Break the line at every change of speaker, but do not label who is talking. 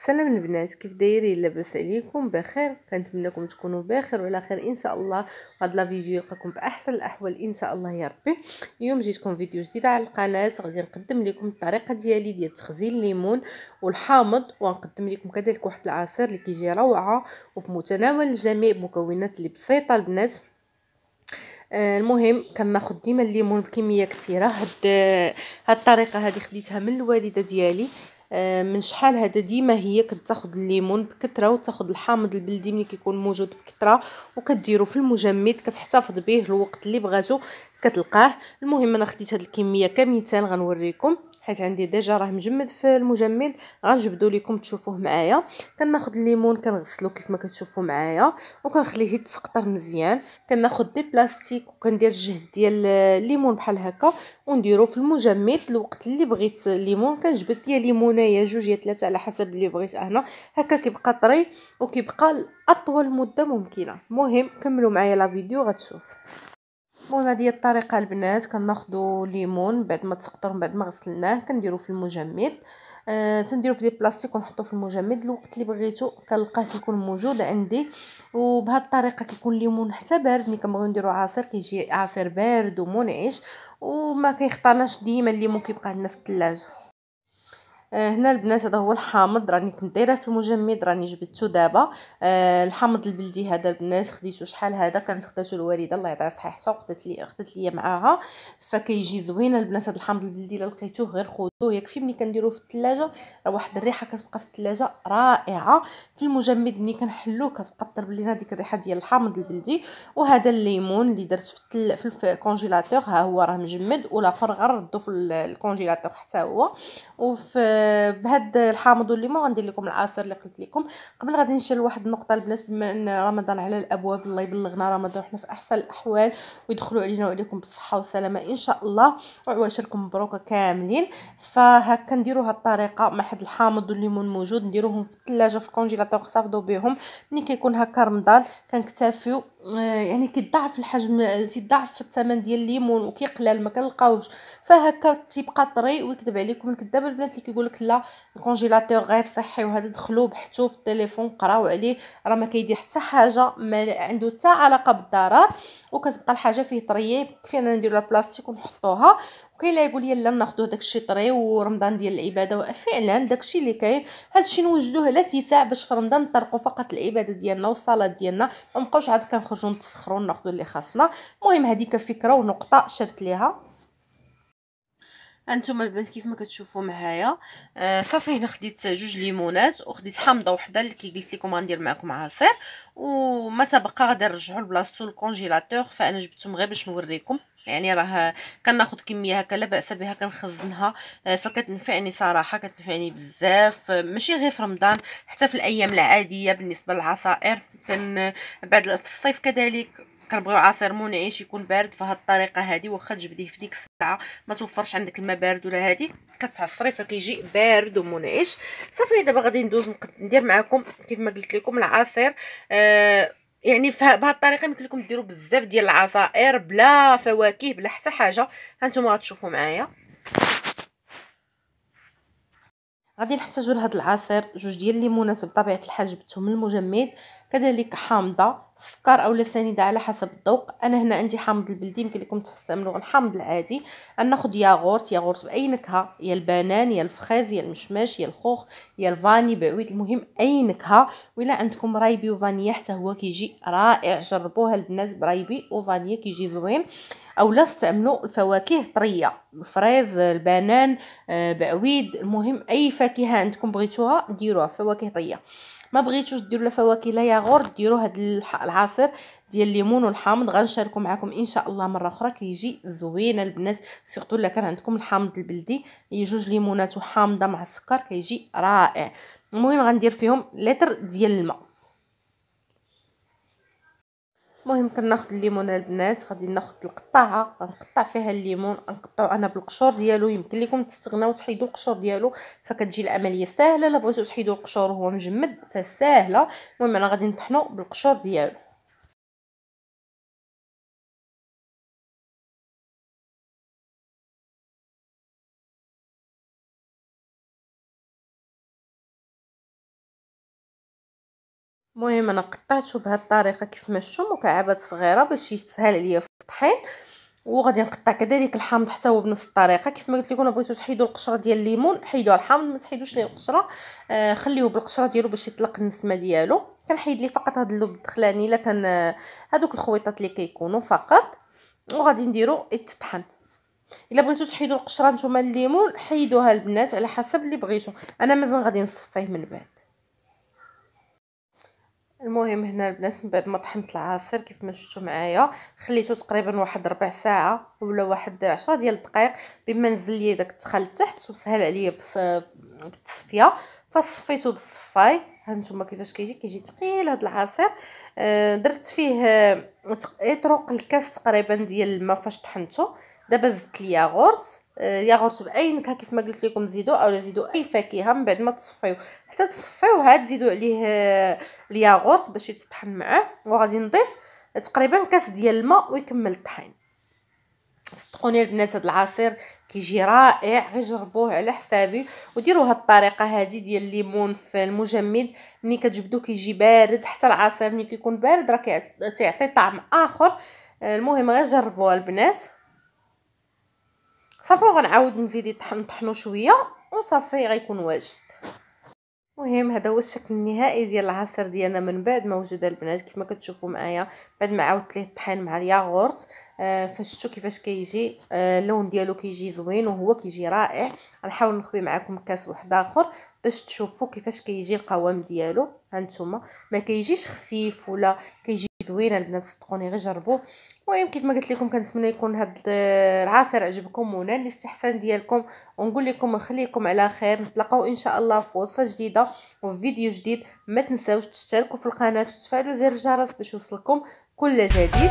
السلام البنات، كيف دايرين؟ لاباس عليكم؟ بخير؟ كنتمنىكم تكونوا بخير وعلى خير ان شاء الله. هاد لا فيديو يلقاكم باحسن الاحوال ان شاء الله يا ربي. اليوم جيتكم فيديو جديد على القناه، غادي نقدم لكم الطريقه ديال تخزين الليمون والحامض، ونقدم لكم كذلك واحد العصير اللي كيجي روعه وفي متناول الجميع بمكونات اللي بسيطه البنات. المهم كناخذ ديما الليمون بكميه كثيره. هاد الطريقه هذه خديتها من الوالده ديالي من شحال هذا. ديما هي كتاخذ الليمون بكثره وتاخذ الحامض البلدي ملي كيكون موجود بكثره وكديرو في المجمد، كتحتفظ به الوقت اللي بغاتو كتلقاه. المهم انا خديت هاد الكميه كمثال غنوريكم، حيت عندي ديجا راه مجمد في المجمد، غنجبدو لكم تشوفوه معايا. كناخذ الليمون كنغسلو كيف ما كتشوفوا معايا وكنخليه يتسقطر مزيان. كناخذ دي بلاستيك وكندير الجهد ديال الليمون بحال هكا ونديرو في المجمد. الوقت اللي بغيت الليمون كنجبد يا ليمونه يا جوج يا ثلاثه على حسب اللي بغيت انا، هكا كيبقى طري وكيبقى اطول مده ممكنه. المهم كملوا معايا لا فيديو غتشوف. المهم هذه هي الطريقه البنات. كناخذوا ليمون بعد ما تسقطر من بعد ما غسلناه كنديرو في المجمد، تنديرو في دي بلاستيك ونحطوه في المجمد. الوقت اللي بغيتو كنلقاه كيكون موجود عندي، وبهذه الطريقه كيكون الليمون حتى بارد. ملي كنبغيو نديرو عصير كيجي عصير بارد ومنعش، وما كيخطرناش ديما الليمون كيبقى عندنا في الثلاجه. هنا البنات هذا هو الحامض، راني كنت دايره في المجمد راني جبدته دابا. الحامض البلدي هذا البنات خديته شحال هذا، كانت خداتو الوالده الله يعطيها الصحه خدت لي معاها، فكيجي زوين البنات. هذا الحامض البلدي الا لقيتوه غير خذوه، يكفي ملي كنديروه في الثلاجه راه واحد الريحه كتبقى في الثلاجه رائعه. في المجمد ملي كنحلوه كتبقى تطرب لينا ديك الريحه ديال الحامض البلدي. وهذا الليمون اللي درت في الكونجيلاتور ها هو راه مجمد، والاخر غير ردو في الكونجيلاتور حتى هو. وفي بهاد الحامض والليمون غندير لكم العصير اللي قلت لكم قبل. غادي نشير لواحد النقطه البنات، بما ان رمضان على الابواب، الله يبلغنا رمضان وحنا في احسن الاحوال ويدخلوا علينا وعليكم بالصحه والسلامه ان شاء الله، وعواشركم مبروكه كاملين. فهكا نديروا هاد الطريقه مع حد الحامض والليمون موجود، نديروهم في الثلاجه في الكونجيلاتور نحتفظوا بهم. ملي كيكون هكا رمضان كنكتفيو يعني كيضاعف الحجم، تيضاعف الثمن ديال الليمون وكيقلل ما كنلقاوش، فهكا تيبقى طري. ويكذب عليكم الكذاب البنات اللي كيقول لك لا الكونجيلاتور غير صحي وهذا، دخلوه بحثوا في التليفون قراو عليه، راه ما كيدير حتى حاجه، ما عنده حتى علاقه بالضرر، وكتبقى الحاجه فيه طريه. كفينا نديرو لا بلاستيك ونحطوها. وكاين اللي يقول يلا ناخذوا داكشي طري ورمضان ديال العباده، وفعلا داكشي اللي كاين. هادشي نوجدوه لا تيساع باش في رمضان نطرقوا فقط العباده ديالنا والصلاه ديالنا، ما نبقاوش عاد كنخرجوا نتسخروا ناخذوا اللي خاصنا. المهم هذه كفكره ونقطه شرت ليها. انتم البنات كيف ما كتشوفوا معايا. صافي هنا خديت جوج ليمونات وخديت حامضه وحده اللي قلت لكم غندير معكم عصير، وما تبقى غادي نرجعو لبلاصتو الكونجيلاتور. فانا جبتهم غير باش نوريكم، يعني راه كناخذ كميه هكا لا باس بها كنخزنها. فكتنفعني صراحه، كتنفعني بزاف، ماشي غير في رمضان حتى في الايام العاديه. بالنسبه للعصائر كان بعد في الصيف كذلك كنبغيو عصير منعش يكون بارد، فهاد الطريقه هذه واخا تجبديه في ديك الساعه ما توفرش عندك الماء بارد ولا هادي، كتعصري فكيجي بارد ومنعش. صافي دابا غادي ندوز ندير معكم كيف ما قلت لكم العصير. يعني بهذه الطريقه يمكن لكم ديروا بزاف ديال العصائر بلا فواكه بلا حتى حاجه. هانتوما غتشوفوا معايا. غادي نحتاجوا لهذا العصير جوج ديال الليمونات بطبيعه الحال جبتهم من المجمد، كذلك حامضه، سكر اولا سنيده على حسب الذوق. انا هنا عندي حامض البلدي، يمكن لكم تستعملوا الحامض العادي. ناخذ ياغورت باي نكهه، يا البنان يا الفخيز يا المشماش يا الخوخ يا الفاني بعويد، المهم اي نكهه. ولا عندكم رايبي وفانيا حتى هو كيجي رائع، جربوها البنات برايبي وفانيا كيجي زوين. اولا استعملوا الفواكه طريه، الفريز البنان بعويد، المهم اي فاكهه عندكم بغيتوها ديروها فواكه طريه. ما بغيتوش ديروا لا فواكه لا ياغورت ديروا هذا العصير ديال الليمون والحامض. غنشاركو معكم ان شاء الله مره اخرى، كيجي زوين البنات، سيرتو الا كان عندكم الحامض البلدي، هي جوج ليمونات وحامضه مع السكر كيجي رائع. المهم غندير فيهم لتر ديال الماء. المهم كناخذ الليمونه البنات، غادي ناخذ القطاعه غنقطع فيها الليمون، نقطعو انا بالقشور ديالو. يمكن لكم تستغناو تحيدوا القشور ديالو فكتجي العمليه سهله، لا بغيتو تحيدوا القشور وهو مجمد فسهله. المهم انا غادي نطحنو بالقشور ديالو. المهم انا قطعته بهذه الطريقه كيف ما شفتم مكعبات صغيره باش يسهل عليا في الطحين. وغادي نقطع كذلك الحامض حتى هو بنفس الطريقه. كيف ما قلت لكم بغيتو تحيدوا القشره ديال الليمون حيدوا الحامض، ما تحيدوش ليه القشره، خليوه بالقشره ديالو باش يطلق النسمه ديالو. كنحيد ليه فقط هذا اللب الدخلاني الا كان هذوك الخويطات اللي كيكونوا فقط، وغادي نديرو يتطحن. الا بغيتو تحيدوا القشره نتوما الليمون حيدوها البنات على حسب اللي بغيتو، انا مازال غادي نصفيه من بعد. المهم هنا البنات من بعد ما طحنت العصير كيف ما شفتوا معايا خليته تقريبا واحد ربع ساعه ولا واحد 10 ديال الدقائق بما نزل لي داك التخل تحت وسهل عليا بالتصفيه. فصفيته بالصفاي. ها نتوما كيفاش كيجي ثقيل هذا العصير. درت فيه يطرق الكاس تقريبا ديال الماء فاش طحنته. دابا زدت الياغورت، ياغورت باي نكهه كيف ما قلت لكم زيدوا او زيدوا اي فاكهه من بعد ما تصفيو حتى تصفيو عاد زيدوا عليه الياغورت باش يتطحن معاه. وغادي نضيف تقريبا كاس ديال الماء ويكمل الطحين. صدقوني البنات هذا العصير كيجي رائع، غير جربوه على حسابي وديروا هاد الطريقه هذه ديال الليمون في المجمد. ملي كتجبدو كيجي بارد، حتى العصير ملي كيكون بارد راه كيعطي طعم اخر. المهم غير جربوها البنات صافي. غنعاود نزيد نطحنو شويه وصافي غيكون واجد. المهم هذا هو الشكل النهائي ديال العصير ديالنا من بعد ما وجد البنات كيف ما كتشوفوا معايا بعد ما عاودت ليه الطحين مع الياغورت. فشفتوا كيفاش كيجي اللون ديالو كيجي زوين وهو كيجي رائع. غنحاول نخبي معكم كاس واحد اخر باش تشوفوا كيفاش كيجي القوام ديالو. هانتوما ما كيجيش خفيف ولا كيجي زوين البنات صدقوني غير جربوه. المهم كيف ما قلت لكم كنتمنى يكون هذا العصير عجبكم ونال الاستحسان ديالكم، ونقول لكم نخليكم على خير. نتلاقاو ان شاء الله في وصفه جديده وفي فيديو جديد. ما تنساوش تشتركوا في القناه وتفعلوا زر الجرس باش يوصلكم كل جديد.